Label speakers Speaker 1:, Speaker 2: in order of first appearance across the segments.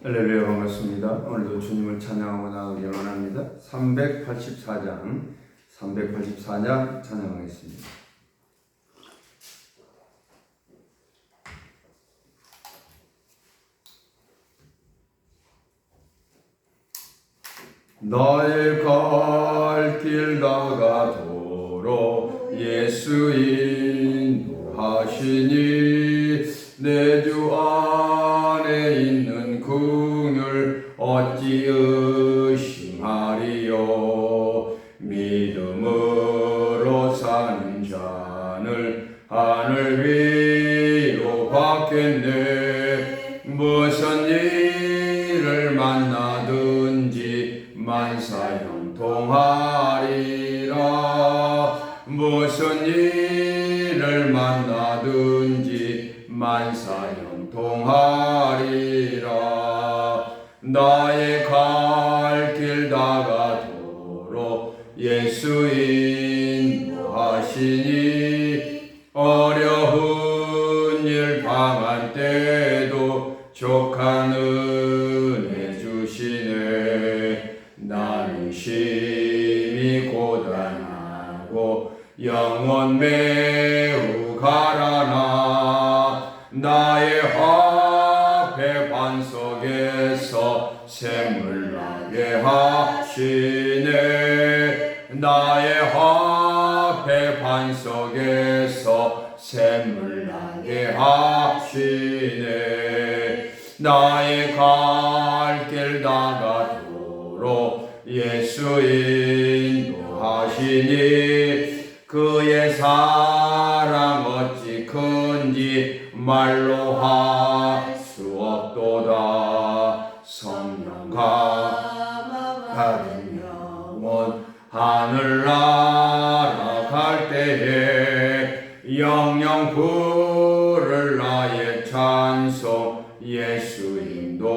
Speaker 1: 할렐루야, 반갑습니다. 오늘도 주님을 찬양하고 나가길 원합니다. 384장 찬양하겠습니다. 나의 갈 길 다가도록 예수 인도하시니 내 주 안에 있는 긍휼 어찌 의심하리요. 믿음으로 사는 자는 하늘 위로 받겠네. 무슨 일을 만나든지 만사형통하리라. 무슨 일을 만나든지 만사형통하리라. 나의 갈 길 다가도록 예수 인도하시니 어려운 일 당할 때도 족한 은혜 주시네. 나는 심히 고단하고 영혼 매우 가라나. 나의 화폐 반석에서 샘을 나게 하시네. 나의 화폐 반석에서 샘을 나게 하시네. 나의 갈 길 다가도록 예수 인도하시니 그의 사랑 어찌 큰지 말로 할 수 없도다. 성령 감화 받은 영혼 하늘 날아갈 때에 영영 부를 나의 찬송 예수 인도하셨네.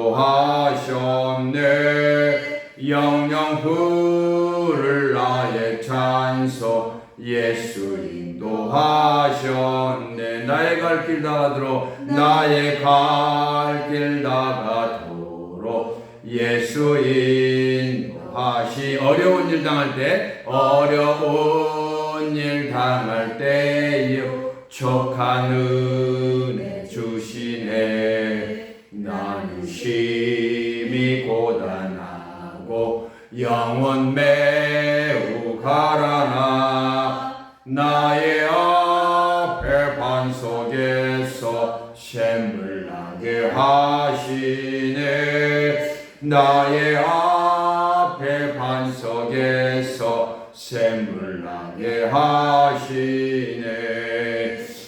Speaker 1: 영영 부를 나의 찬송 예수 인도하셨네. 나의 갈 길 다가도록 나의 갈 길 다가도록 예수 인도하시. 어려운 일 당할 때 족한 은혜 주시네. 나는 심히 고단하고 영혼 매우 가라나. 나의 앞에 반석에서 샘을 나게 하시네. 나의 앞에 반석에서 샘을 나게 하시네.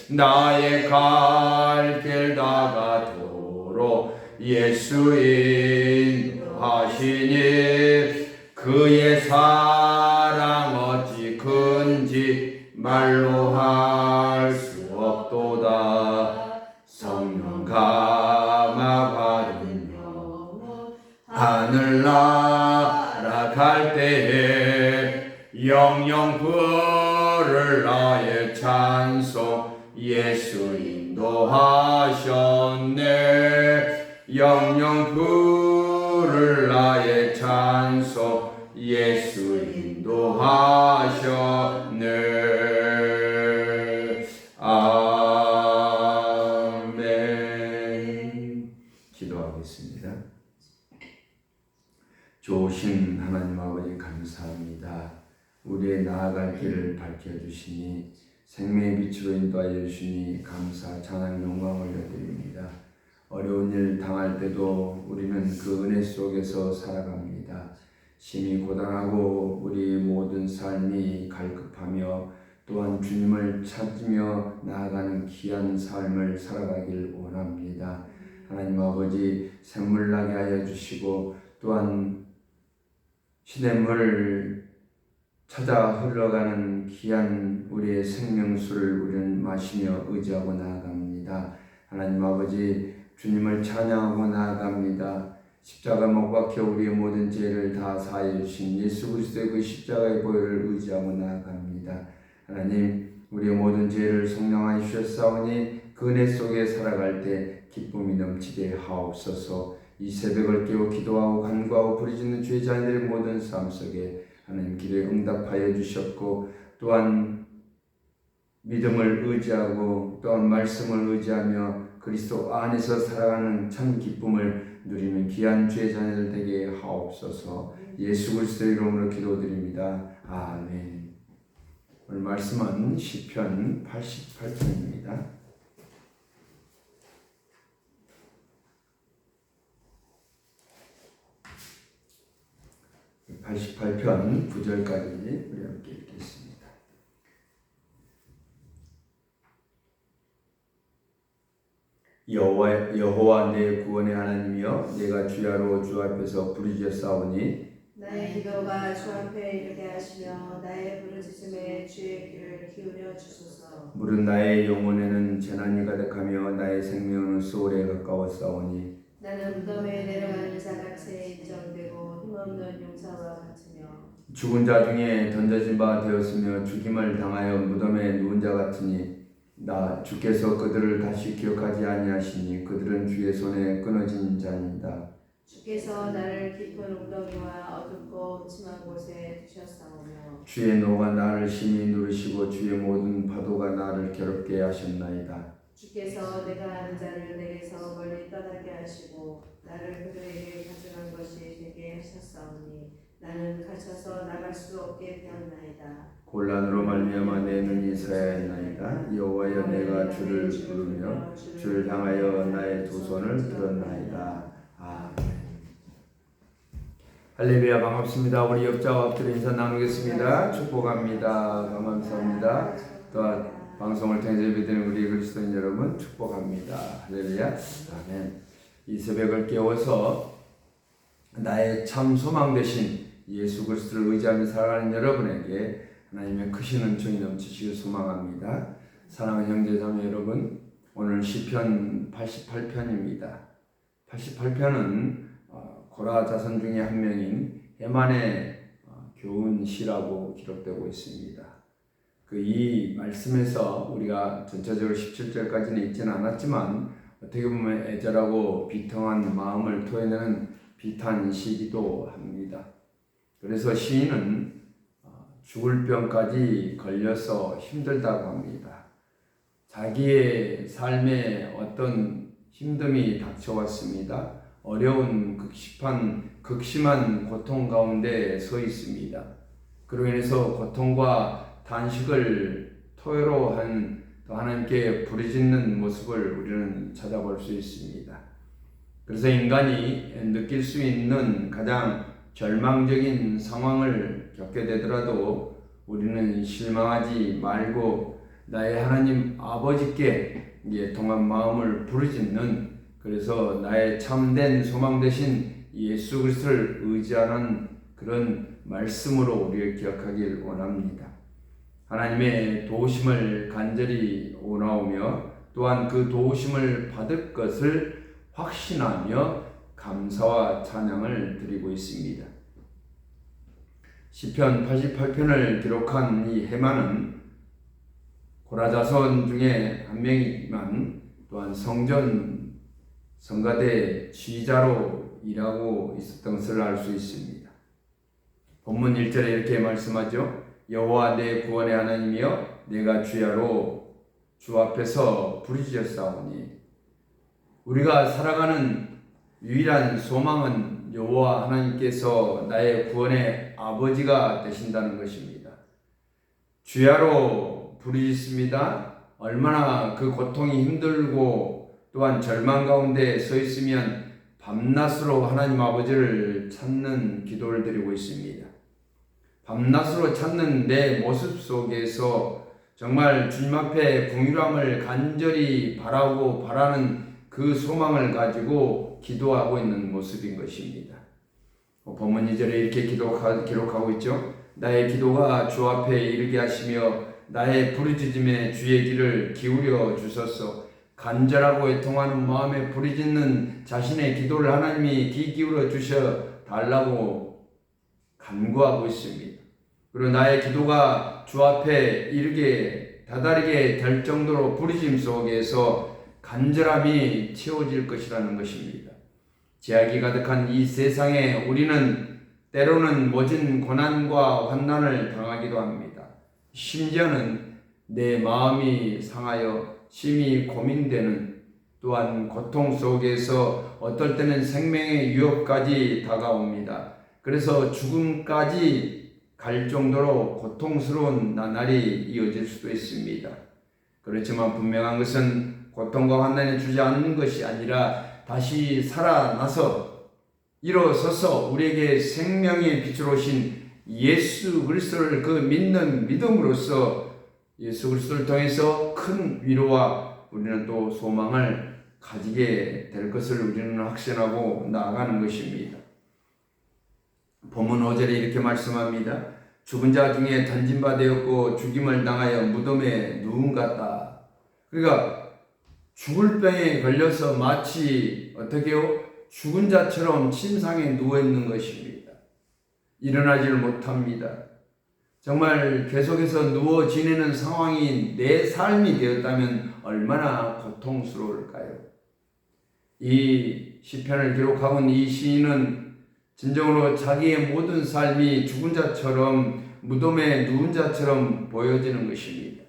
Speaker 1: 나의 갈 길 다가도록 예수 인도하시니 그의 사랑 어찌 큰지 말로 할 수 없도다. 성령 감화 받은 영혼 하늘 날아갈 때에 영영 부를 나의 찬송 예수 인도하셨네. 영영 부를 나의 찬송 예수 인도하셨네. 아멘. 기도하겠습니다. 좋으신 하나님 아버지 감사합니다. 우리의 나아갈 길을 밝혀주시니 생명의 빛으로 인도하여 주시니 감사 찬양 영광을 올려드립니다. 어려운 일 당할 때도 우리는 그 은혜 속에서 살아갑니다. 심히 고단하고 우리 모든 삶이 갈급하며 또한 주님을 찾으며 나아가는 귀한 삶을 살아가길 원합니다. 하나님 아버지 샘물나게 하여 주시고 또한 시냇물을 찾아 흘러가는 귀한 우리의 생명수를 우리는 마시며 의지하고 나아갑니다. 하나님 아버지 주님을 찬양하고 나아갑니다. 십자가 못 박혀 우리의 모든 죄를 다 사해 주신 예수 그리스도의 그 십자가의 보혈을 의지하고 나아갑니다. 하나님 우리의 모든 죄를 속량하여 주셨사오니 그 은혜 속에 살아갈 때 기쁨이 넘치게 하옵소서. 이 새벽을 깨워 기도하고 간구하고 부르짖는 주의 자녀들의 모든 삶 속에 하나님 기도에 응답하여 주셨고, 또한 믿음을 의지하고 또한 말씀을 의지하며 그리스도 안에서 살아가는 참 기쁨을 누리는 귀한 주의 자녀들 되게 하옵소서. 예수 그리스도의 이름으로 기도드립니다. 아멘. 오늘 말씀은 시편 88편입니다. 88편 9절까지 우리 함께 읽겠습니다. 여호와 내 구원의 하나님이여, 내가 주야로 주 앞에서 부르짖었사오니
Speaker 2: 나의 기도가 주 앞에 이르게 하시며 나의 부르짖음에 주의 귀를 기울여 주소서.
Speaker 1: 물은 나의 영혼에는 재난이 가득하며 나의 생명은 수월에 가까웠사오니
Speaker 2: 나는 무덤에 내려가는 자같이 인정되고 힘없는 용사와 같으며
Speaker 1: 죽은 자 중에 던져진 바 되었으며 죽임을 당하여 무덤에 누운 자 같으니 나 주께서 그들을 다시 기억하지 아니하시니 그들은 주의 손에 끊어진 자니이다.
Speaker 2: 주께서 나를 깊은 웅덩이와 어둡고 음침한 곳에 두셨사오며
Speaker 1: 주의 노가 나를 심히 누르시고 주의 모든 파도가 나를 괴롭게 하셨나이다.
Speaker 2: 주께서 내가 아는 자를 내게서 멀리 떠나게 하시고 나를 그들에게 가져간 것이 되게 하셨사오니 나는 갇혀서 나갈 수 없게 되었나이다.
Speaker 1: 곤란으로 말미암아 내 눈이 서야했나이다. 여호와여, 내가 주를 부르며 주를 향하여 나의 두 손을 들었나이다. 아멘. 할렐루야. 반갑습니다. 우리 옆자와 엎드려 인사 나누겠습니다. 축복합니다. 감사합니다. 또한 방송을 통해서 예배드리는 우리 그리스도인 여러분 축복합니다. 할렐루야. 아멘. 이 새벽을 깨워서 나의 참 소망 되신 예수 그리스도를 의지하며 살아가는 여러분에게 하나님의 크신 은총이 넘치시길 소망합니다. 사랑하는 형제자매 여러분, 오늘 시편 88편입니다. 88편은 고라 자손 중에 한 명인 헤만의 교훈 시라고 기록되고 있습니다. 이 말씀에서 우리가 전체적으로 17절까지는 읽지는 않았지만 어떻게 보면 애절하고 비통한 마음을 토해내는 비탄시이기도 합니다. 그래서 시인은 죽을 병까지 걸려서 힘들다고 합니다. 자기의 삶에 어떤 힘듦이 닥쳐왔습니다. 어려운 극심한 고통 가운데 서 있습니다. 그로 인해서 고통과 단식을 토요로 한 하나님께 부르짖는 모습을 우리는 찾아볼 수 있습니다. 그래서 인간이 느낄 수 있는 가장 절망적인 상황을 겪게 되더라도 우리는 실망하지 말고 나의 하나님 아버지께 통한 마음을 부르짖는, 그래서 나의 참된 소망 되신 예수 그리스도를 의지하는 그런 말씀으로 우리를 기억하길 원합니다. 하나님의 도우심을 간절히 원하오며 또한 그 도우심을 받을 것을 확신하며 감사와 찬양을 드리고 있습니다. 시편 88편을 기록한 이 헤만은 고라 자손 중에 한 명이지만 또한 성가대 지휘자로 일하고 있었던 것을 알 수 있습니다. 본문 1절에 이렇게 말씀하죠. 여호와 내 구원의 하나님이여, 내가 주야로 주 앞에서 부르짖었사오니. 우리가 살아가는 유일한 소망은 여호와 하나님께서 나의 구원의 아버지가 되신다는 것입니다. 주야로 부르짖습니다. 얼마나 그 고통이 힘들고 또한 절망 가운데 서 있으면 밤낮으로 하나님 아버지를 찾는 기도를 드리고 있습니다. 밤낮으로 찾는 내 모습 속에서 정말 주님 앞에 긍휼함을 간절히 바라는 그 소망을 가지고 기도하고 있는 모습인 것입니다. 본문 2절에 이렇게 기록하고 있죠. 나의 기도가 주 앞에 이르게 하시며 나의 부르짖음에 주의 귀를 기울여 주소서. 간절하고 애통하는 마음에 부르짖는 자신의 기도를 하나님이 귀 기울여 주셔 달라고 간구하고 있습니다. 그리고 나의 기도가 주 앞에 이르게 다다르게 될 정도로 부르짖음 속에서 간절함이 채워질 것이라는 것입니다. 제약이 가득한 이 세상에 우리는 때로는 모진 고난과 환난을 당하기도 합니다. 심지어는 내 마음이 상하여 심히 고민되는, 또한 고통 속에서 어떨 때는 생명의 위협까지 다가옵니다. 그래서 죽음까지 갈 정도로 고통스러운 나날이 이어질 수도 있습니다. 그렇지만 분명한 것은 고통과 환난이 주저앉는 것이 아니라 다시 살아나서 일어서서 우리에게 생명의 빛으로 오신 예수 그리스도를 그 믿는 믿음으로써 예수 그리스도를 통해서 큰 위로와 우리는 또 소망을 가지게 될 것을 우리는 확신하고 나아가는 것입니다. 본문 5절에 이렇게 말씀합니다. 죽은 자 중에 던진 바 되었고 죽임을 당하여 무덤에 누운 같다. 그러니까 죽을 병에 걸려서 마치 어떻게요? 죽은 자처럼 침상에 누워 있는 것입니다. 일어나지를 못합니다. 정말 계속해서 누워 지내는 상황이 내 삶이 되었다면 얼마나 고통스러울까요? 이 시편을 기록하고 있는 이 시인은 진정으로 자기의 모든 삶이 죽은 자처럼 무덤에 누운 자처럼 보여지는 것입니다.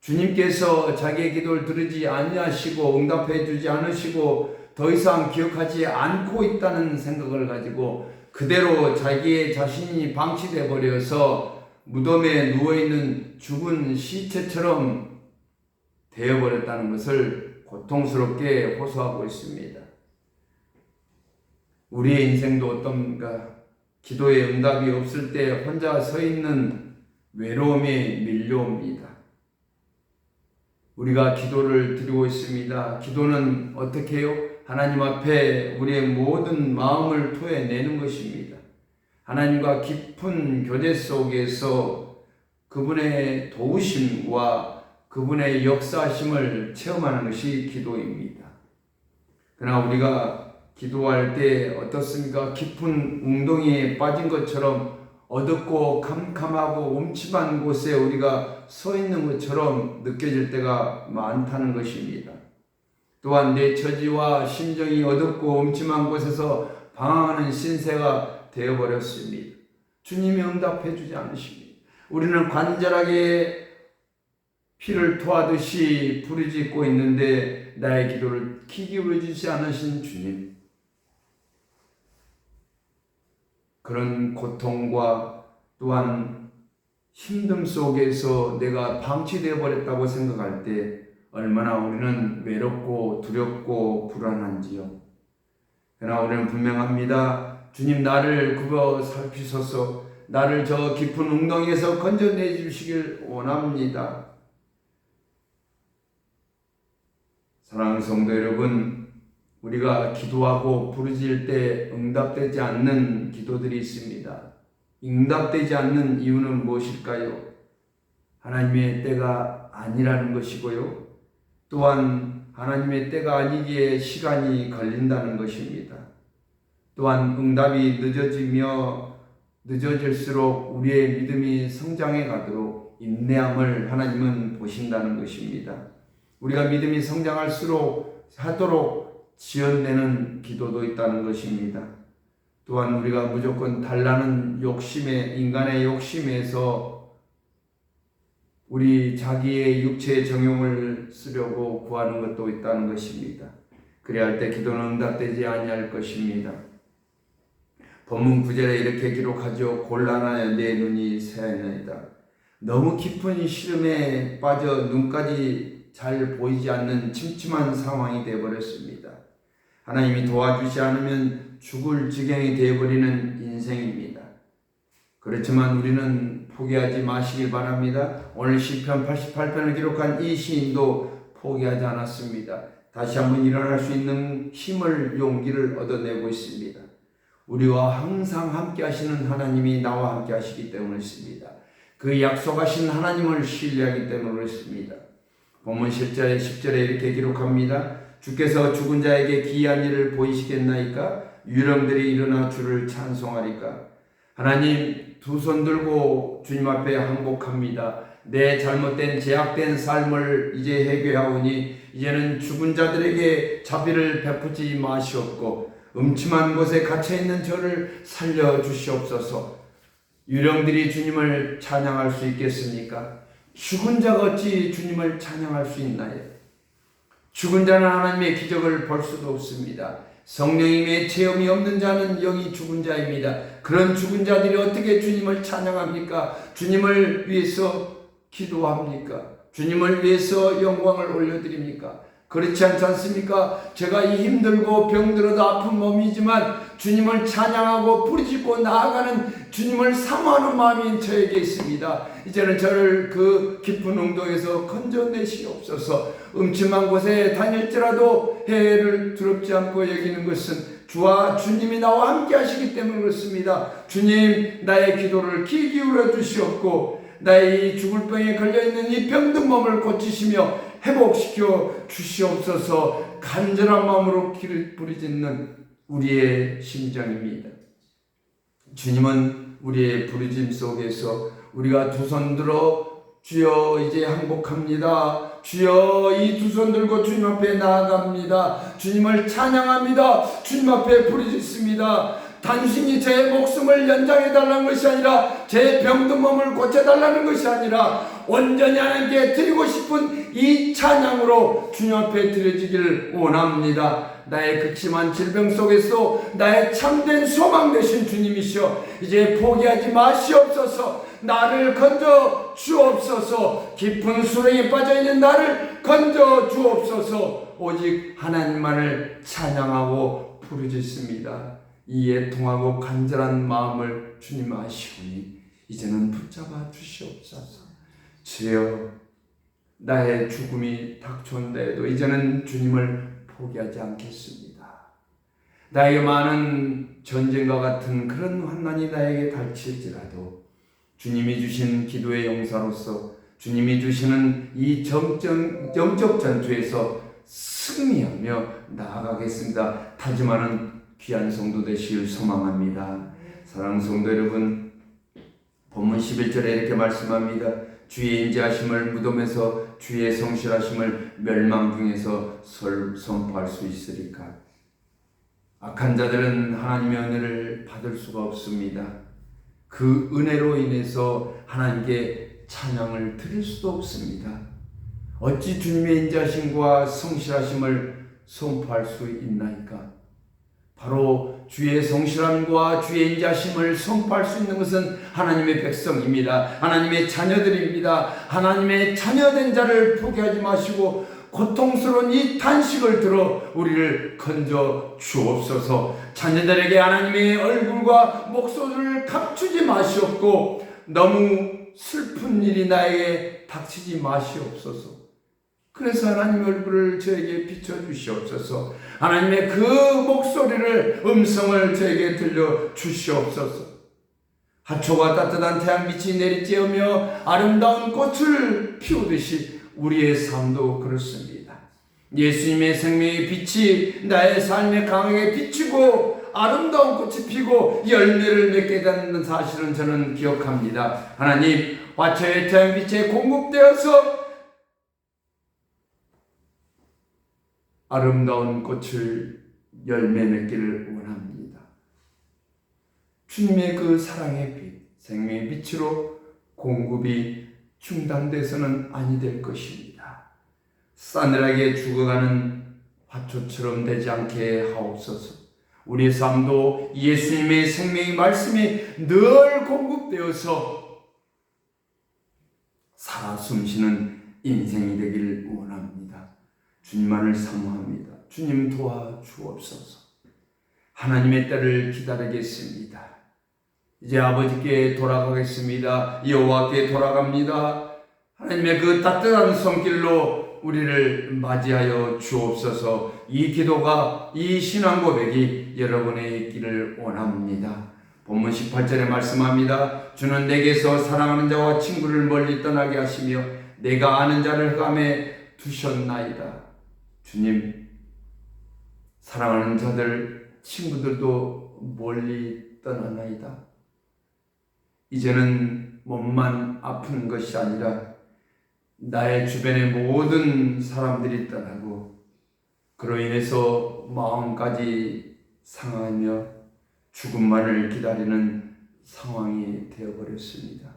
Speaker 1: 주님께서 자기의 기도를 들으지 아니하시고 응답해 주지 않으시고 더 이상 기억하지 않고 있다는 생각을 가지고 그대로 자기의 자신이 방치되어 버려서 무덤에 누워있는 죽은 시체처럼 되어버렸다는 것을 고통스럽게 호소하고 있습니다. 우리의 인생도 어떤가? 기도의 응답이 없을 때 혼자 서 있는 외로움에 밀려옵니다. 우리가 기도를 드리고 있습니다. 기도는 어떻게 해요? 하나님 앞에 우리의 모든 마음을 토해내는 것입니다. 하나님과 깊은 교제 속에서 그분의 도우심과 그분의 역사심을 체험하는 것이 기도입니다. 그러나 우리가 기도할 때 어떻습니까? 깊은 웅덩이에 빠진 것처럼 어둡고 캄캄하고 음침한 곳에 우리가 서 있는 것처럼 느껴질 때가 많다는 것입니다. 또한 내 처지와 심정이 어둡고 음침한 곳에서 방황하는 신세가 되어버렸습니다. 주님이 응답해 주지 않으십니다. 우리는 간절하게 피를 토하듯이 부르짖고 있는데 나의 기도를 귀 기울여 주지 않으신 주님, 그런 고통과 또한 힘듦 속에서 내가 방치되어 버렸다고 생각할 때 얼마나 우리는 외롭고 두렵고 불안한지요. 그러나 우리는 분명합니다. 주님, 나를 굽어 살피소서. 나를 저 깊은 웅덩이에서 건져내 주시길 원합니다. 사랑하는 성도 여러분, 우리가 기도하고 부르짖을 때 응답되지 않는 기도들이 있습니다. 응답되지 않는 이유는 무엇일까요? 하나님의 때가 아니라는 것이고요. 또한 하나님의 때가 아니기에 시간이 걸린다는 것입니다. 또한 응답이 늦어질수록 우리의 믿음이 성장해 가도록 인내함을 하나님은 보신다는 것입니다. 우리가 믿음이 성장할수록 하도록 지연되는 기도도 있다는 것입니다. 또한 우리가 무조건 달라는 인간의 욕심에서 우리 자기의 육체의 정욕을 쓰려고 구하는 것도 있다는 것입니다. 그래야 할 때 기도는 응답되지 아니할 것입니다. 본문 9절에 이렇게 기록하죠. 곤란하여 내 눈이 새하였나이다. 너무 깊은 시름에 빠져 눈까지 잘 보이지 않는 침침한 상황이 되어버렸습니다. 하나님이 도와주지 않으면 죽을 지경이 되어버리는 인생입니다. 그렇지만 우리는 포기하지 마시길 바랍니다. 오늘 시편 88편을 기록한 이 시인도 포기하지 않았습니다. 다시 한번 일어날 수 있는 힘을, 용기를 얻어내고 있습니다. 우리와 항상 함께 하시는 하나님이 나와 함께 하시기 때문이었습니다. 그 약속하신 하나님을 신뢰하기 때문이었습니다. 본문 10절에 이렇게 기록합니다. 주께서 죽은 자에게 기이한 일을 보이시겠나이까? 유령들이 일어나 주를 찬송하리까? 하나님, 두 손 들고 주님 앞에 항복합니다. 내 잘못된 제약된 삶을 이제 회개하오니 이제는 죽은 자들에게 자비를 베푸지 마시옵고 음침한 곳에 갇혀있는 저를 살려주시옵소서. 유령들이 주님을 찬양할 수 있겠습니까? 죽은 자가 어찌 주님을 찬양할 수 있나요? 죽은 자는 하나님의 기적을 볼 수도 없습니다. 성령님의 체험이 없는 자는 영이 죽은 자입니다. 그런 죽은 자들이 어떻게 주님을 찬양합니까? 주님을 위해서 기도합니까? 주님을 위해서 영광을 올려드립니까? 그렇지 않지 않습니까? 제가 이 힘들고 병들어도 아픈 몸이지만 주님을 찬양하고 부르짖고 나아가는 주님을 사모하는 마음이 저에게 있습니다. 이제는 저를 그 깊은 응동에서 건져내시옵소서. 음침한 곳에 다닐지라도 해를 두렵지 않고 여기는 것은 주와 주님이 나와 함께 하시기 때문에 그렇습니다. 주님, 나의 기도를 귀 기울여 주시옵고 나의 이 죽을 병에 걸려있는 이 병든 몸을 고치시며 회복시켜 주시옵소서. 간절한 마음으로 귀를 부르짖는 우리의 심정입니다. 주님은 우리의 부르짐 속에서 우리가 두 손 들어 주여 이제 항복합니다. 주여 이 두 손 들고 주님 앞에 나아갑니다. 주님을 찬양합니다. 주님 앞에 부르짖습니다. 단순히 제 목숨을 연장해달라는 것이 아니라 제 병든 몸을 고쳐달라는 것이 아니라 온전히 하나님께 드리고 싶은 이 찬양으로 주님 앞에 드려지기를 원합니다. 나의 극심한 질병 속에서 나의 참된 소망 되신 주님이시여 이제 포기하지 마시옵소서. 나를 건져 주옵소서. 깊은 수렁에 빠져있는 나를 건져 주옵소서. 오직 하나님만을 찬양하고 부르짖습니다. 이 애통하고 간절한 마음을 주님 아시오니 이제는 붙잡아 주시옵소서. 주여 나의 죽음이 닥쳐온다 해도 이제는 주님을 포기하지 않겠습니다. 나에게 많은 전쟁과 같은 그런 환난이 나에게 닥칠지라도 주님이 주신 기도의 용사로서 주님이 주시는 이 영적 전투에서 승리하며 나아가겠습니다. 다짐하는 귀한 성도 되시길 소망합니다. 사랑하는 성도 여러분, 본문 11절에 이렇게 말씀합니다. 주의 인자하심을 무덤에서 주의 성실하심을 멸망 중에서 선포할 수 있으리까? 악한 자들은 하나님의 은혜를 받을 수가 없습니다. 그 은혜로 인해서 하나님께 찬양을 드릴 수도 없습니다. 어찌 주님의 인자하심과 성실하심을 선포할 수 있나이까? 바로 주의 성실함과 주의 인자심을 선포할 수 있는 것은 하나님의 백성입니다. 하나님의 자녀들입니다. 하나님의 자녀된 자를 포기하지 마시고 고통스러운 이 탄식을 들어 우리를 건져 주옵소서. 자녀들에게 하나님의 얼굴과 목소리를 감추지 마시옵고 너무 슬픈 일이 나에게 닥치지 마시옵소서. 그래서 하나님의 얼굴을 저에게 비춰주시옵소서. 하나님의 그 목소리를 음성을 저에게 들려주시옵소서. 하초가 따뜻한 태양빛이 내리쬐으며 아름다운 꽃을 피우듯이 우리의 삶도 그렇습니다. 예수님의 생명의 빛이 나의 삶에 강하게 비치고 아름다운 꽃이 피고 열매를 맺게 되는 사실은 저는 기억합니다. 하나님, 화초의 태양빛에 공급되어서 아름다운 꽃을 열매 맺기를 원합니다. 주님의 그 사랑의 빛, 생명의 빛으로 공급이 중단돼서는 아니 될 것입니다. 싸늘하게 죽어가는 화초처럼 되지 않게 하옵소서. 우리의 삶도 예수님의 생명의 말씀이 늘 공급되어서 살아 숨쉬는 인생이 되기를 원합니다. 주님만을 사모합니다. 주님 도와주옵소서. 하나님의 때를 기다리겠습니다. 이제 아버지께 돌아가겠습니다. 여호와께 돌아갑니다. 하나님의 그 따뜻한 손길로 우리를 맞이하여 주옵소서. 이 기도가, 이 신앙 고백이 여러분의 있기를 원합니다. 본문 18절에 말씀합니다. 주는 내게서 사랑하는 자와 친구를 멀리 떠나게 하시며 내가 아는 자를 흑암에 두셨나이다. 주님, 사랑하는 자들, 친구들도 멀리 떠나나이다. 이제는 몸만 아픈 것이 아니라 나의 주변의 모든 사람들이 떠나고 그로 인해서 마음까지 상하며 죽음만을 기다리는 상황이 되어버렸습니다.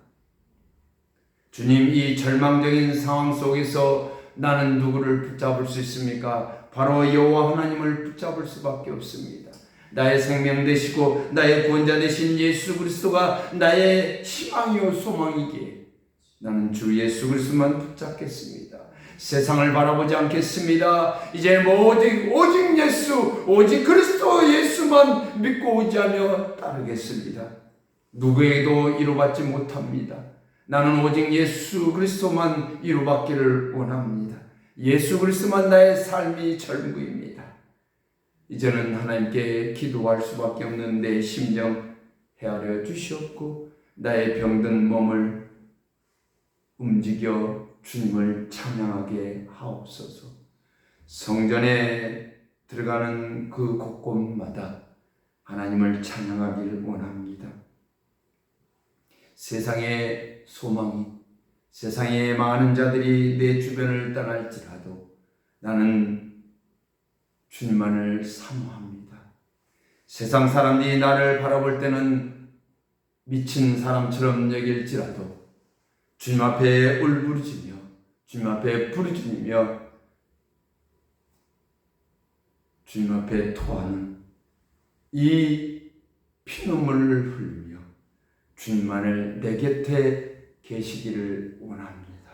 Speaker 1: 주님, 이 절망적인 상황 속에서 나는 누구를 붙잡을 수 있습니까? 바로 여호와 하나님을 붙잡을 수밖에 없습니다. 나의 생명 되시고 나의 구원자 되신 예수 그리스도가 나의 희망이요 소망이기에 나는 주 예수 그리스도만 붙잡겠습니다. 세상을 바라보지 않겠습니다. 이제 오직 예수, 오직 그리스도 예수만 믿고 의지하며 따르겠습니다. 누구에게도 위로받지 못합니다. 나는 오직 예수 그리스도만 위로받기를 원합니다. 예수 그리스도만 나의 삶이 전부입니다. 이제는 하나님께 기도할 수밖에 없는 내 심정 헤아려 주시옵고 나의 병든 몸을 움직여 주님을 찬양하게 하옵소서. 성전에 들어가는 그 곳곳마다 하나님을 찬양하기를 원합니다. 세상의 소망이, 세상의 많은 자들이 내 주변을 떠날지라도 나는 주님만을 사모합니다. 세상 사람들이 나를 바라볼 때는 미친 사람처럼 여길지라도 주님 앞에 울부짖으며 주님 앞에 부르짖으며 주님 앞에 토하는 이 피눈물을 흘리며 주님만을 내 곁에 계시기를 원합니다.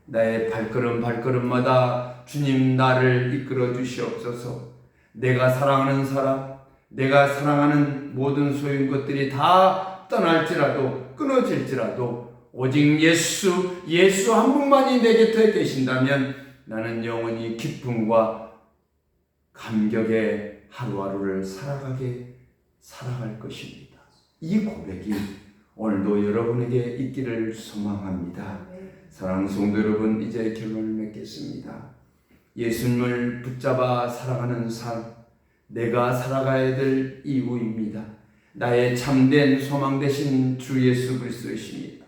Speaker 1: 나의 발걸음마다 주님 나를 이끌어 주시옵소서. 내가 사랑하는 사람, 내가 사랑하는 모든 소유인 것들이 다 떠날지라도 끊어질지라도 오직 예수 한 분만이 내 곁에 계신다면 나는 영원히 기쁨과 감격의 하루하루를 살아갈 것입니다. 이 고백이 오늘도 여러분에게 있기를 소망합니다. 사랑하는 성도 여러분, 이제 결론을 맺겠습니다. 예수님을 붙잡아 살아가는 삶, 내가 살아가야 될 이유입니다. 나의 참된 소망 되신 주 예수 그리스도이십니다.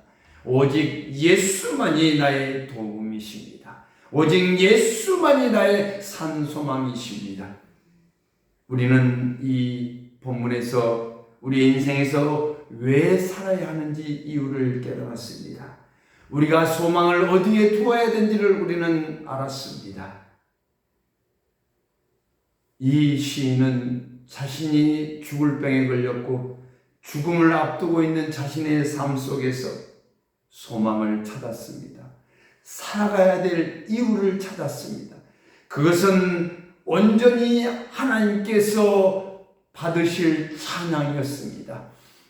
Speaker 1: 오직 예수만이 나의 도움이십니다. 오직 예수만이 나의 산소망이십니다. 우리는 이 본문에서 우리 인생에서 왜 살아야 하는지 이유를 깨달았습니다. 우리가 소망을 어디에 두어야 되는지를 우리는 알았습니다. 이 시인은 자신이 죽을 병에 걸렸고 죽음을 앞두고 있는 자신의 삶 속에서 소망을 찾았습니다. 살아가야 될 이유를 찾았습니다. 그것은 온전히 하나님께서 받으실 찬양이었습니다.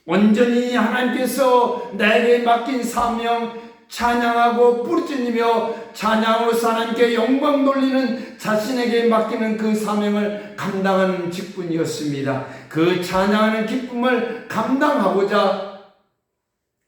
Speaker 1: 온전히 하나님께서 나에게 맡긴 사명, 찬양하고 부르짖으며 찬양으로서 하나님께 영광 돌리는 자신에게 맡기는 그 사명을 감당하는 직분이었습니다. 그 찬양하는 기쁨을 감당하고자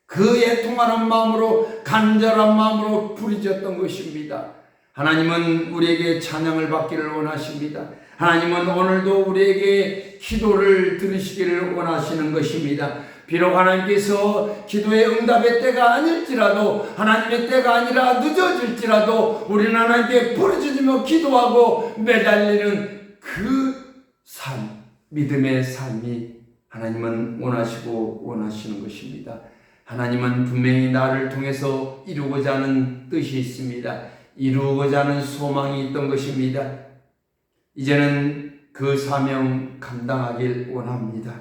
Speaker 1: 그 애통하는 마음으로, 간절한 마음으로 부르짖었던 것입니다. 하나님은 우리에게 찬양을 받기를 원하십니다. 하나님은 오늘도 우리에게 기도를 들으시기를 원하시는 것입니다. 비록 하나님께서 기도의 응답의 때가 아닐지라도, 하나님의 때가 아니라 늦어질지라도 우리는 하나님께 부르짖으며 기도하고 매달리는 그 삶, 믿음의 삶이 하나님은 원하시고 원하시는 것입니다. 하나님은 분명히 나를 통해서 이루고자 하는 뜻이 있습니다. 이루고자 하는 소망이 있던 것입니다. 이제는 그 사명 감당하길 원합니다.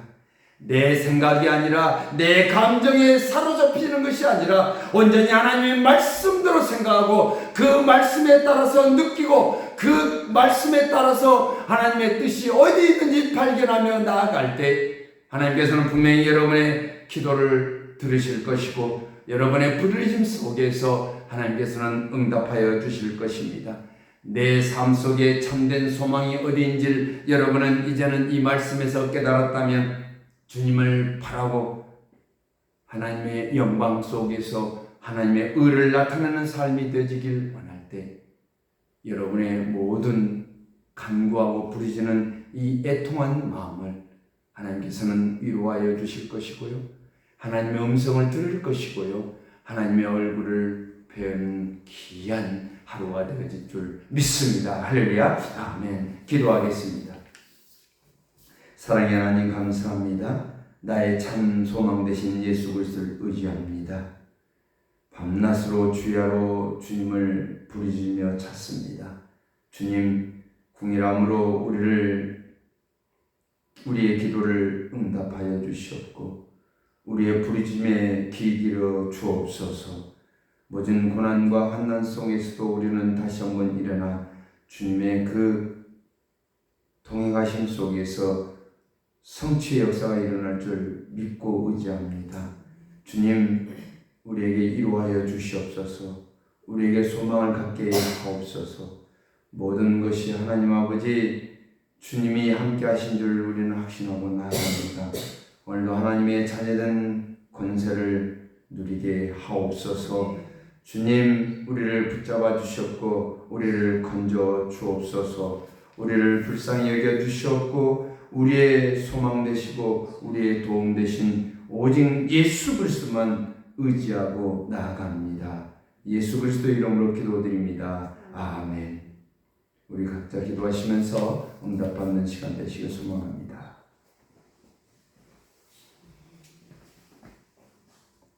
Speaker 1: 내 생각이 아니라 내 감정에 사로잡히는 것이 아니라 온전히 하나님의 말씀대로 생각하고 그 말씀에 따라서 느끼고 그 말씀에 따라서 하나님의 뜻이 어디 있는지 발견하며 나아갈 때 하나님께서는 분명히 여러분의 기도를 들으실 것이고 여러분의 부르짖음 속에서 하나님께서는 응답하여 주실 것입니다. 내 삶 속에 참된 소망이 어디인지를 여러분은 이제는 이 말씀에서 깨달았다면 주님을 바라고 하나님의 영광 속에서 하나님의 의를 나타내는 삶이 되어지길 원할 때 여러분의 모든 간구하고 부르짖는 이 애통한 마음을 하나님께서는 위로하여 주실 것이고요. 하나님의 음성을 들을 것이고요. 하나님의 얼굴을 배우는 귀한 하루가 되어질 줄 믿습니다. 할렐루야. 아멘. 기도하겠습니다. 사랑의 하나님 감사합니다. 나의 참 소망 되신 예수 그리스도를 의지합니다. 밤낮으로 주야로 주님을 부르짖으며 찾습니다. 주님 궁일함으로 우리의 기도를 응답하여 주시옵고 우리의 부르짖음에 귀 기울여 주옵소서. 모든 고난과 환난 속에서도 우리는 다시 한번 일어나 주님의 그 동행하심 속에서 성취의 역사가 일어날 줄 믿고 의지합니다. 주님 우리에게 이루하여 주시옵소서. 우리에게 소망을 갖게 하옵소서. 모든 것이 하나님 아버지 주님이 함께 하신 줄 우리는 확신하고 나아갑니다. 오늘도 하나님의 자녀된 권세를 누리게 하옵소서. 주님 우리를 붙잡아 주셨고 우리를 건져 주옵소서. 우리를 불쌍히 여겨 주시옵고 우리의 소망 되시고 우리의 도움 되신 오직 예수 그리스도만 의지하고 나아갑니다. 예수 그리스도 이름으로 기도드립니다. 아멘. 우리 각자 기도하시면서 응답받는 시간 되시길 소망합니다.